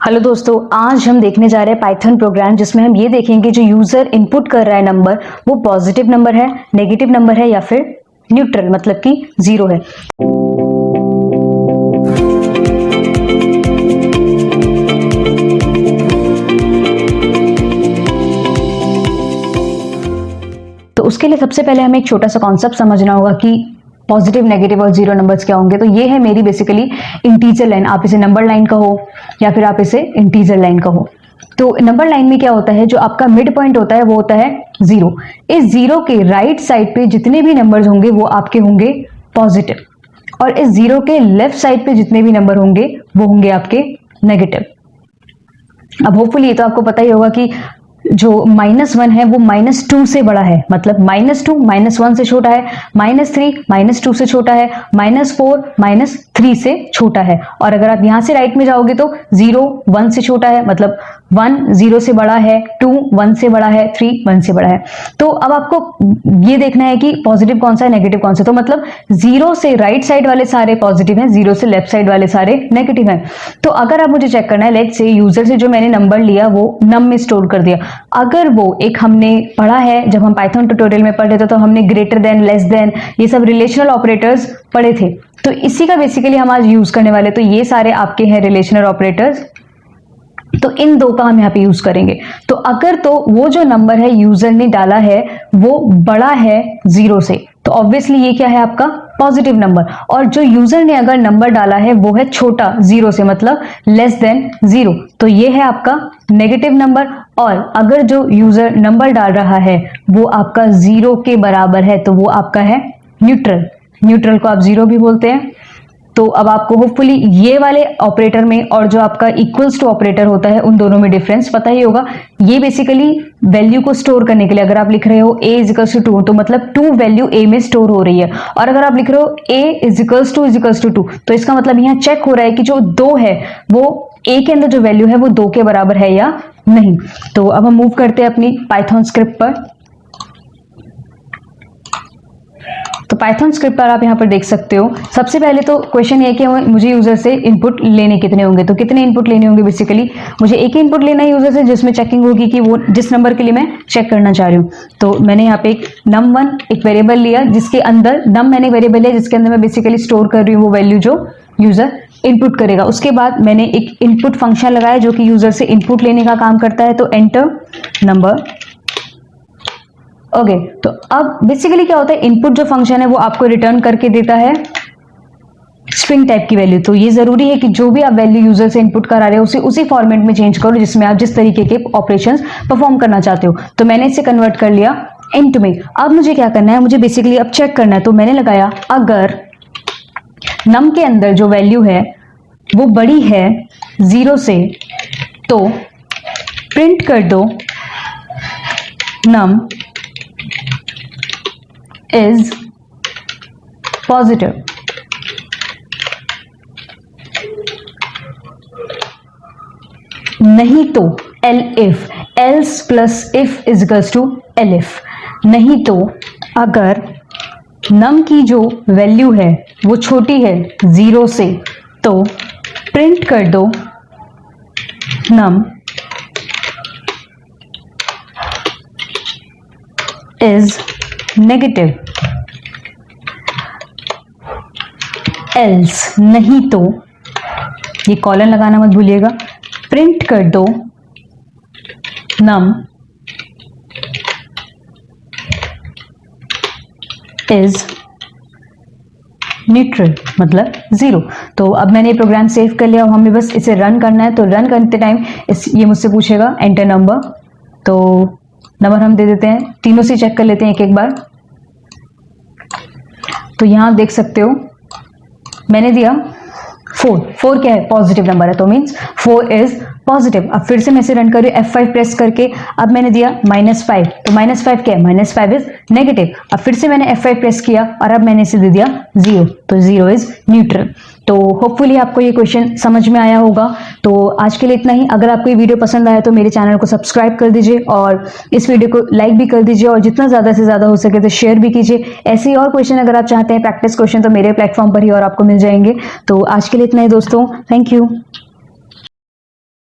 Hello दोस्तों, आज हम देखने जा रहे हैं पाइथन प्रोग्राम जिसमें हम ये देखेंगे जो यूजर इनपुट कर रहा है नंबर वो पॉजिटिव नंबर है, नेगेटिव नंबर है या फिर न्यूट्रल मतलब कि जीरो है। तो उसके लिए सबसे पहले हमें एक छोटा सा कॉन्सेप्ट समझना होगा कि पॉजिटिव, नेगेटिव और जीरो नंबर्स क्या होंगे। तो ये है मेरी बेसिकली इंटीजर लाइन, आप इसे नंबर लाइन कहो या फिर आप इसे इंटीजर लाइन कहो। तो नंबर लाइन में क्या होता है, जो आपका मिड पॉइंट होता है वो होता है जीरो। इस जीरो के राइट साइड पे जितने भी नंबर्स होंगे वो आपके होंगे पॉजिटिव और इस जीरो के लेफ्ट साइड पे जितने भी नंबर होंगे वो होंगे आपके नेगेटिव। अब होपफुली ये तो आपको पता ही होगा कि जो -1 है वो -2 से बड़ा है, मतलब -2 -1 से छोटा है, -3 -2 से छोटा है, -4 -3 से छोटा है। और अगर आप यहां से राइट में जाओगे तो 0 1 से छोटा है, मतलब 1 0 से बड़ा है, 2 1 से बड़ा है, 3 1 से बड़ा है। तो अब आपको ये देखना है कि पॉजिटिव कौन सा है, नेगेटिव कौन सा। तो मतलब 0 से राइट साइड वाले सारे पॉजिटिव हैं, 0 से लेफ्ट साइड वाले सारे नेगेटिव हैं। तो अगर आप मुझे चेक करना है, लेट्स से यूजर से जो मैंने नंबर लिया वो नम में स्टोर कर दिया। अगर वो एक हमने पढ़ा है, जब हम पाइथन ट्यूटोरियल में पढ़ रहे थे तो हमने ग्रेटर देन, लेस देन, ये सब रिलेशनल ऑपरेटर्स पढ़े थे। तो इसी का बेसिकली हम आज यूज करने वाले। तो ये सारे आपके हैं रिलेशनल ऑपरेटर्स, तो इन दो का हम यहाँ पे यूज करेंगे। तो अगर तो वो जो नंबर है यूजर ने डाला है वो बड़ा है 0 से, तो ऑब्वियसली ये क्या है आपका पॉजिटिव नंबर। और जो यूजर ने अगर नंबर डाला है वो है छोटा 0 से, मतलब लेस देन 0, तो ये है आपका नेगेटिव नंबर। और अगर जो यूजर नंबर डाल रहा है वो आपका 0 के बराबर है तो वो आपका है न्यूट्रल। न्यूट्रल को आप 0 भी बोलते हैं। तो अब आपको होपफुली ये वाले ऑपरेटर में और जो आपका इक्वल्स टू ऑपरेटर होता है उन दोनों में डिफरेंस पता ही होगा। ये बेसिकली वैल्यू को स्टोर करने के लिए, अगर आप लिख रहे हो a इजिकल्स टू 2 तो मतलब 2 वैल्यू a में स्टोर हो रही है। और अगर आप लिख रहे हो a इजिकल्स टू 2 तो इसका मतलब यहाँ चेक हो रहा है कि जो 2 है वो a के अंदर जो वैल्यू है वो 2 के बराबर है या नहीं। तो अब हम मूव करते हैं अपनी पाइथन स्क्रिप्ट पर। तो पाइथन स्क्रिप्ट पर आप यहाँ पर देख सकते हो, सबसे पहले तो क्वेश्चन ये कि मुझे यूजर से इनपुट लेने कितने होंगे। तो कितने इनपुट लेने होंगे, बेसिकली मुझे एक ही इनपुट लेना है यूजर से जिसमें चेकिंग होगी कि वो जिस नंबर के लिए मैं चेक करना चाह रही हूँ। तो मैंने यहाँ पे एक num1 एक वेरिएबल लिया जिसके अंदर num मैंने वेरिएबल लिया जिसके अंदर मैं बेसिकली स्टोर कर रही हूँ वो वैल्यू जो यूजर इनपुट करेगा। उसके बाद मैंने एक इनपुट फंक्शन लगाया जो कि यूजर से इनपुट लेने का काम करता है। तो एंटर नंबर। ओके, तो अब बेसिकली क्या होता है, इनपुट जो फंक्शन है वो आपको रिटर्न करके देता है स्ट्रिंग टाइप की वैल्यू। तो ये जरूरी है कि जो भी आप वैल्यू यूजर से इनपुट करा रहे हो उसी फॉर्मेट में चेंज करो जिसमें आप जिस तरीके के ऑपरेशंस परफॉर्म करना चाहते हो। तो मैंने इसे कन्वर्ट कर लिया इंट में। अब मुझे क्या करना है, मुझे बेसिकली अब चेक करना है। तो मैंने लगाया अगर नम के अंदर जो वैल्यू है वो बड़ी है 0 से तो प्रिंट कर दो नम is positive। नहीं तो elif, else plus if is equals to elif। नहीं तो अगर num की जो वैल्यू है वो छोटी है 0 से तो प्रिंट कर दो num is नेगेटिव। एल्स नहीं तो, ये कॉलन लगाना मत भूलिएगा, प्रिंट कर दो नम इज न्यूट्रल मतलब 0। तो अब मैंने ये प्रोग्राम सेव कर लिया और हमें बस इसे रन करना है। तो रन करते टाइम ये मुझसे पूछेगा एंटर नंबर। तो नंबर हम दे देते हैं, तीनों से चेक कर लेते हैं एक एक बार। तो यहां आप देख सकते हो मैंने दिया 4 क्या है, पॉजिटिव नंबर है, तो मींस 4 इज पॉजिटिव। अब फिर से मैं इसे रन कर रही हूँ F5 प्रेस करके। अब मैंने दिया -5, तो -5 क्या है, -5 इज नेगेटिव। अब फिर से मैंने F5 प्रेस किया और अब मैंने इसे दे दिया 0, तो 0 इज न्यूट्रल। तो होपफुली आपको ये क्वेश्चन समझ में आया होगा। तो आज के लिए इतना ही। अगर आपको ये वीडियो पसंद आया तो मेरे चैनल को सब्सक्राइब कर दीजिए और इस वीडियो को लाइक भी कर दीजिए और जितना ज़्यादा से ज़्यादा हो सके तो शेयर भी कीजिए। ऐसे ही और क्वेश्चन अगर आप चाहते हैं प्रैक्टिस क्वेश्चन तो मेरे प्लेटफॉर्म पर ही और आपको मिल जाएंगे। तो आज के लिए इतना ही दोस्तों, थैंक यू।